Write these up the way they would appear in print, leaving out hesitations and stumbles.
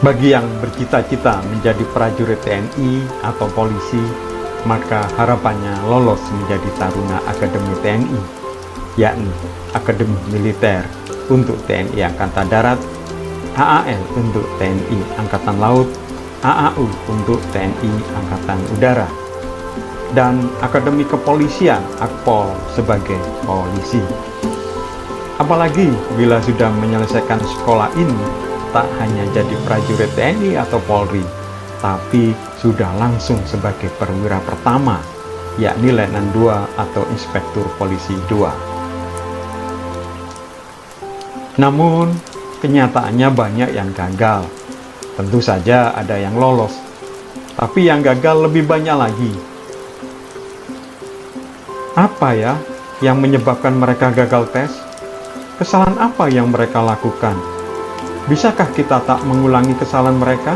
Bagi yang bercita-cita menjadi prajurit TNI atau polisi, maka harapannya lolos menjadi taruna Akademi TNI, yakni Akademi Militer untuk TNI Angkatan Darat, AAL untuk TNI Angkatan Laut, AAU untuk TNI Angkatan Udara, dan Akademi Kepolisian Akpol sebagai polisi. Apalagi bila sudah menyelesaikan sekolah ini, tak hanya jadi prajurit TNI atau Polri, tapi sudah langsung sebagai perwira pertama, yakni Letnan 2 atau Inspektur Polisi 2. Namun, kenyataannya banyak yang gagal. Tentu saja ada yang lolos, tapi yang gagal lebih banyak lagi. Apa ya yang menyebabkan mereka gagal tes? Kesalahan apa yang mereka lakukan? Bisakah kita tak mengulangi kesalahan mereka?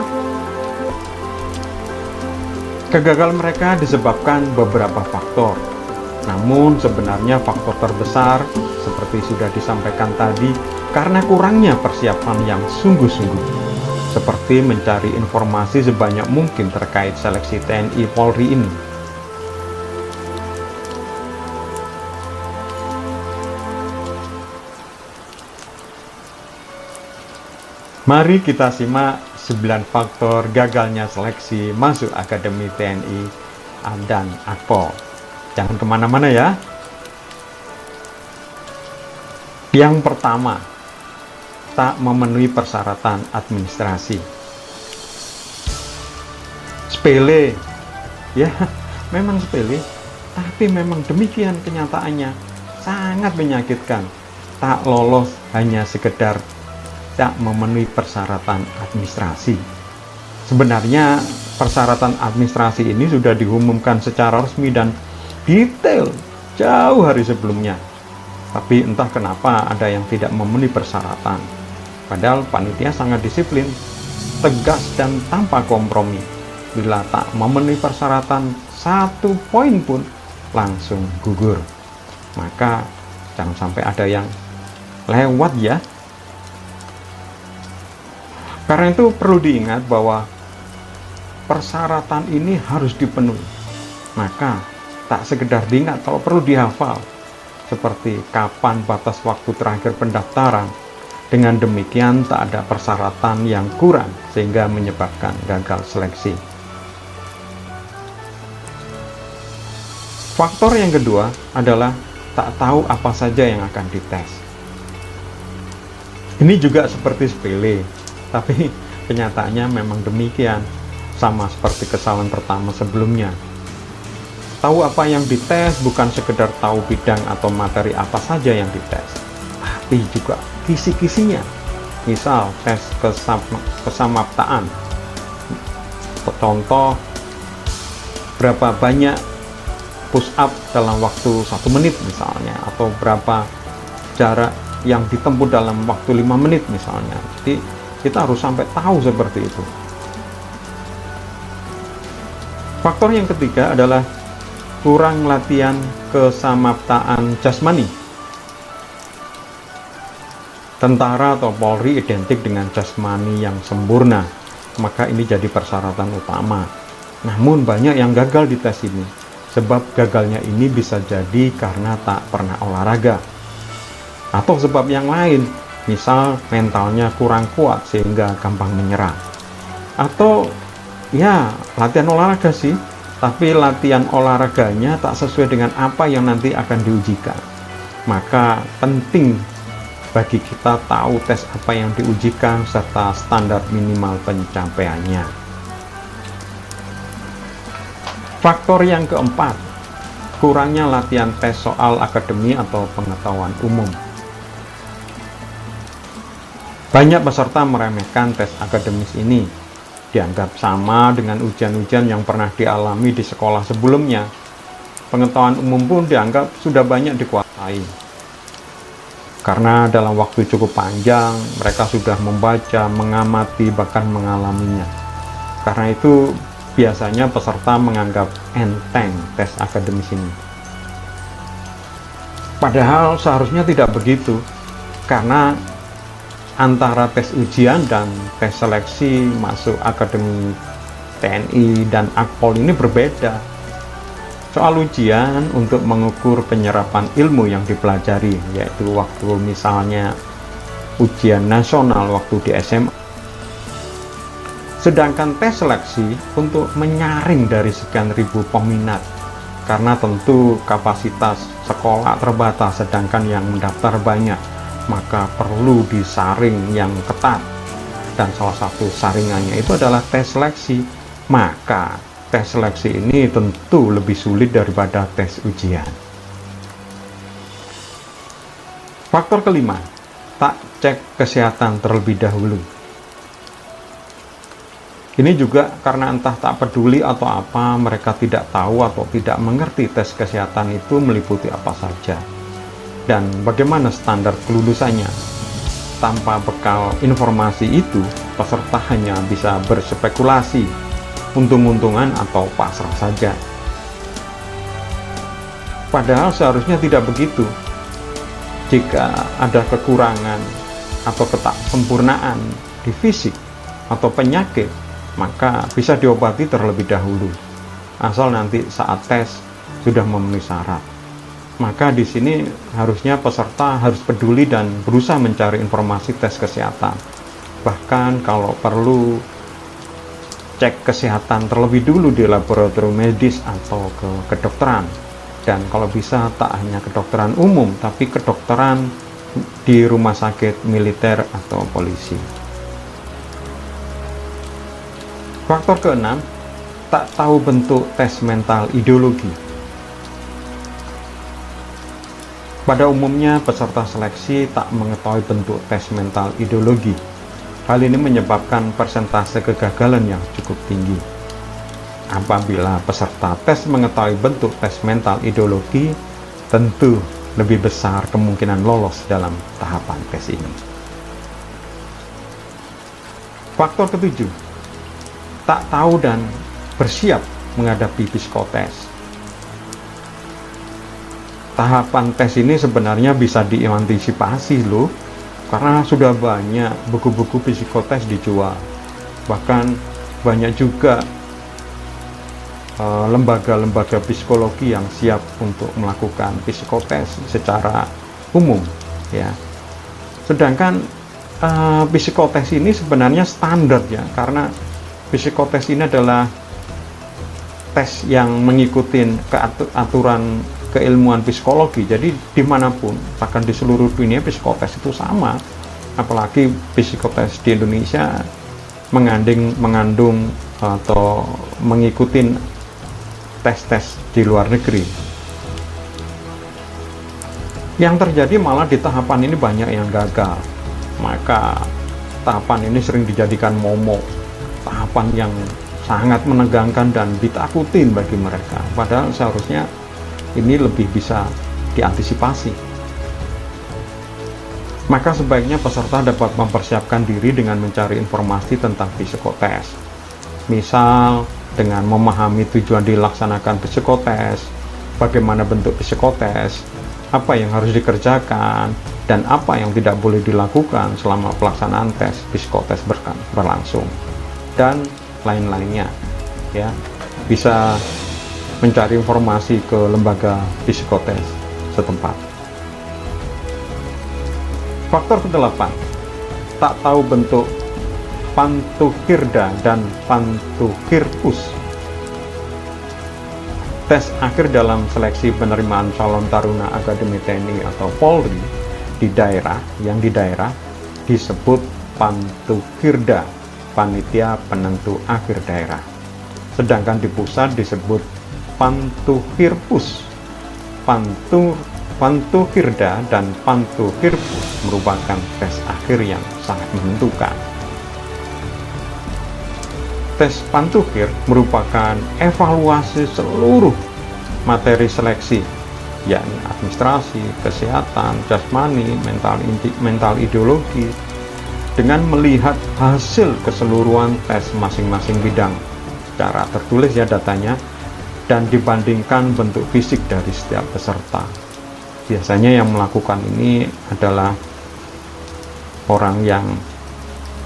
Kegagalan mereka disebabkan beberapa faktor. Namun sebenarnya faktor terbesar, seperti sudah disampaikan tadi, karena kurangnya persiapan yang sungguh-sungguh. Seperti mencari informasi sebanyak mungkin terkait seleksi TNI Polri ini. Mari kita simak 9 faktor gagalnya seleksi masuk Akademi TNI dan Akpol. Jangan kemana-mana ya. Yang pertama, tak memenuhi persyaratan administrasi. Sepele, ya memang sepele, tapi memang demikian kenyataannya. Sangat menyakitkan. Tak lolos hanya sekedar tak memenuhi persyaratan administrasi. Sebenarnya persyaratan administrasi ini sudah diumumkan secara resmi dan detail jauh hari sebelumnya. Tapi entah kenapa ada yang tidak memenuhi persyaratan. Padahal panitia sangat disiplin, tegas dan tanpa kompromi. Bila tak memenuhi persyaratan satu poin pun langsung gugur. Maka jangan sampai ada yang lewat ya. Karena itu perlu diingat bahwa persyaratan ini harus dipenuhi. Maka tak sekedar diingat, kalau perlu dihafal. Seperti kapan batas waktu terakhir pendaftaran. Dengan demikian tak ada persyaratan yang kurang sehingga menyebabkan gagal seleksi. Faktor yang kedua adalah tak tahu apa saja yang akan dites. Ini juga seperti sepele, tapi kenyataannya memang demikian, sama seperti kesalahan pertama sebelumnya. Tahu apa yang dites bukan sekedar tahu bidang atau materi apa saja yang dites, tapi juga kisi-kisinya. Misal tes kesamaptaan. Contoh, berapa banyak push up dalam waktu 1 menit misalnya, atau berapa jarak yang ditempuh dalam waktu 5 menit misalnya. Jadi kita harus sampai tahu seperti itu. Faktor yang ketiga adalah kurang latihan kesamaptaan jasmani. Tentara atau Polri identik dengan jasmani yang sempurna, maka ini jadi persyaratan utama. Namun banyak yang gagal di tes ini. Sebab gagalnya ini bisa jadi karena tak pernah olahraga. Atau sebab yang lain. Misal mentalnya kurang kuat sehingga gampang menyerah. Atau ya latihan olahraga sih, tapi latihan olahraganya tak sesuai dengan apa yang nanti akan diujikan. Maka penting bagi kita tahu tes apa yang diujikan serta standar minimal pencapaiannya. Faktor yang keempat, kurangnya latihan tes soal akademi atau pengetahuan umum. Banyak peserta meremehkan tes akademis ini, dianggap sama dengan ujian-ujian yang pernah dialami di sekolah sebelumnya. Pengetahuan umum pun dianggap sudah banyak dikuasai. Karena dalam waktu cukup panjang, mereka sudah membaca, mengamati, bahkan mengalaminya. Karena itu, biasanya peserta menganggap enteng tes akademis ini. Padahal seharusnya tidak begitu, karena antara tes ujian dan tes seleksi masuk Akademi TNI dan Akpol ini berbeda. Soal ujian untuk mengukur penyerapan ilmu yang dipelajari, yaitu waktu misalnya ujian nasional waktu di SMA. Sedangkan tes seleksi untuk menyaring dari sekian ribu peminat, karena tentu kapasitas sekolah terbatas sedangkan yang mendaftar banyak, maka perlu disaring yang ketat, dan salah satu saringannya itu adalah tes seleksi. Maka tes seleksi ini tentu lebih sulit daripada tes ujian. Faktor kelima, tak cek kesehatan terlebih dahulu. Ini juga karena entah tak peduli atau apa, mereka tidak tahu atau tidak mengerti tes kesehatan itu meliputi apa saja dan bagaimana standar kelulusannya. Tanpa bekal informasi itu, peserta hanya bisa berspekulasi, untung-untungan atau pasrah saja. Padahal seharusnya tidak begitu. Jika ada kekurangan atau ketaksempurnaan di fisik atau penyakit, maka bisa diobati terlebih dahulu, asal nanti saat tes sudah memenuhi syarat. Maka di sini harusnya peserta harus peduli dan berusaha mencari informasi tes kesehatan. Bahkan kalau perlu cek kesehatan terlebih dulu di laboratorium medis atau ke kedokteran. Dan kalau bisa tak hanya kedokteran umum, tapi kedokteran di rumah sakit militer atau polisi. Faktor keenam, tak tahu bentuk tes mental ideologi. Pada umumnya peserta seleksi tak mengetahui bentuk tes mental ideologi. Hal ini menyebabkan persentase kegagalan yang cukup tinggi. Apabila peserta tes mengetahui bentuk tes mental ideologi, tentu lebih besar kemungkinan lolos dalam tahapan tes ini. Faktor ketujuh, tak tahu dan bersiap menghadapi psikotes. Tahapan tes ini sebenarnya bisa diantisipasi loh, karena sudah banyak buku-buku psikotes dijual. Bahkan banyak juga lembaga-lembaga psikologi yang siap untuk melakukan psikotes secara umum, ya. Sedangkan psikotes ini sebenarnya standar ya, karena psikotes ini adalah tes yang mengikuti aturan keilmuan psikologi. Jadi dimanapun, bahkan di seluruh dunia, psikotes itu sama. Apalagi psikotes di Indonesia mengandung atau mengikuti tes-tes di luar negeri. Yang terjadi malah di tahapan ini banyak yang gagal. Maka tahapan ini sering dijadikan momok, tahapan yang sangat menegangkan dan ditakutin bagi mereka. Padahal seharusnya ini lebih bisa diantisipasi. Maka sebaiknya peserta dapat mempersiapkan diri dengan mencari informasi tentang psikotes. Misal dengan memahami tujuan dilaksanakan psikotes, bagaimana bentuk psikotes, apa yang harus dikerjakan, dan apa yang tidak boleh dilakukan selama pelaksanaan tes psikotes berlangsung, dan lain-lainnya. Ya, bisa mencari informasi ke lembaga psikotes setempat. Faktor ke-8, tak tahu bentuk Pantukhirda dan Pantukhirpus. Tes akhir dalam seleksi penerimaan calon taruna Akademi TNI atau Polri di daerah disebut Pantukhirda, panitia penentu akhir daerah. Sedangkan di pusat disebut Pantukhirpus. Pantukhirda dan Pantukhirpus merupakan tes akhir yang sangat menentukan. Tes Pantukhir merupakan evaluasi seluruh materi seleksi, yakni administrasi, kesehatan, jasmani, mental ideologi, dengan melihat hasil keseluruhan tes masing-masing bidang secara tertulis ya datanya, dan dibandingkan bentuk fisik dari setiap peserta. Biasanya yang melakukan ini adalah orang yang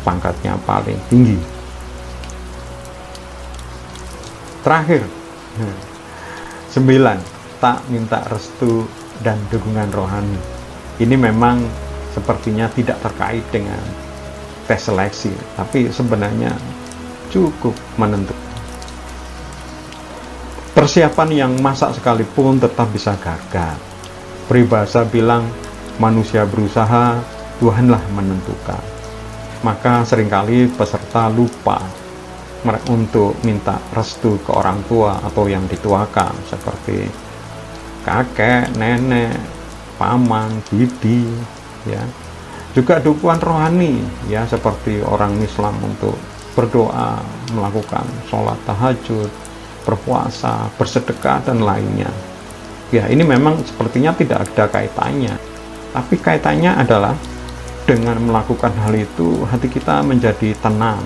pangkatnya paling tinggi. Terakhir, 9, tak minta restu dan dukungan rohani. Ini memang sepertinya tidak terkait dengan tes seleksi, tapi sebenarnya cukup menentukan. Persiapan yang masak sekalipun tetap bisa gagal. Peribahasa bilang, manusia berusaha, Tuhanlah menentukan. Maka seringkali peserta lupa untuk minta restu ke orang tua atau yang dituakan, seperti kakek, nenek, paman, bibi, ya. Juga dukungan rohani, ya, seperti orang Islam untuk berdoa, melakukan sholat tahajud, berpuasa, bersedekah, dan lainnya. Ya, ini memang sepertinya tidak ada kaitannya, tapi kaitannya adalah dengan melakukan hal itu hati kita menjadi tenang,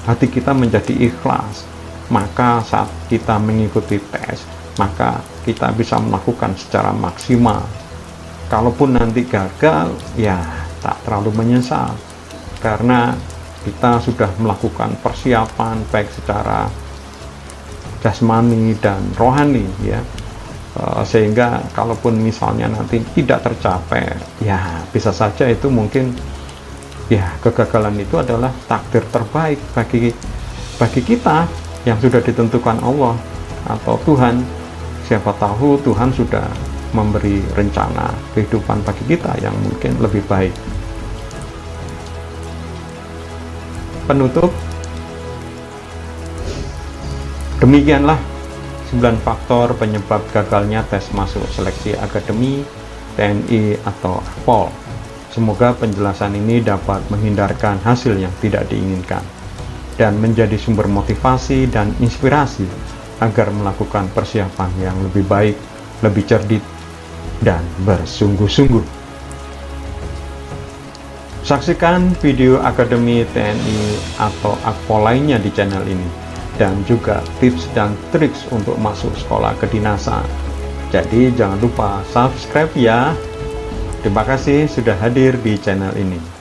hati kita menjadi ikhlas. Maka saat kita mengikuti tes, maka kita bisa melakukan secara maksimal. Kalaupun nanti gagal, ya tak terlalu menyesal, karena kita sudah melakukan persiapan baik secara jasmani dan rohani, ya. Sehingga kalaupun misalnya nanti tidak tercapai, ya bisa saja itu mungkin, ya, kegagalan itu adalah takdir terbaik bagi kita yang sudah ditentukan Allah atau Tuhan. Siapa tahu Tuhan sudah memberi rencana kehidupan bagi kita yang mungkin lebih baik. Penutup, demikianlah 9 faktor penyebab gagalnya tes masuk seleksi akademi TNI atau Akpol. Semoga penjelasan ini dapat menghindarkan hasil yang tidak diinginkan dan menjadi sumber motivasi dan inspirasi agar melakukan persiapan yang lebih baik, lebih cerdik, dan bersungguh-sungguh. Saksikan video Akademi TNI atau Akpol lainnya di channel ini, dan juga tips dan triks untuk masuk sekolah kedinasan. Jadi jangan lupa subscribe ya. Terima kasih sudah hadir di channel ini.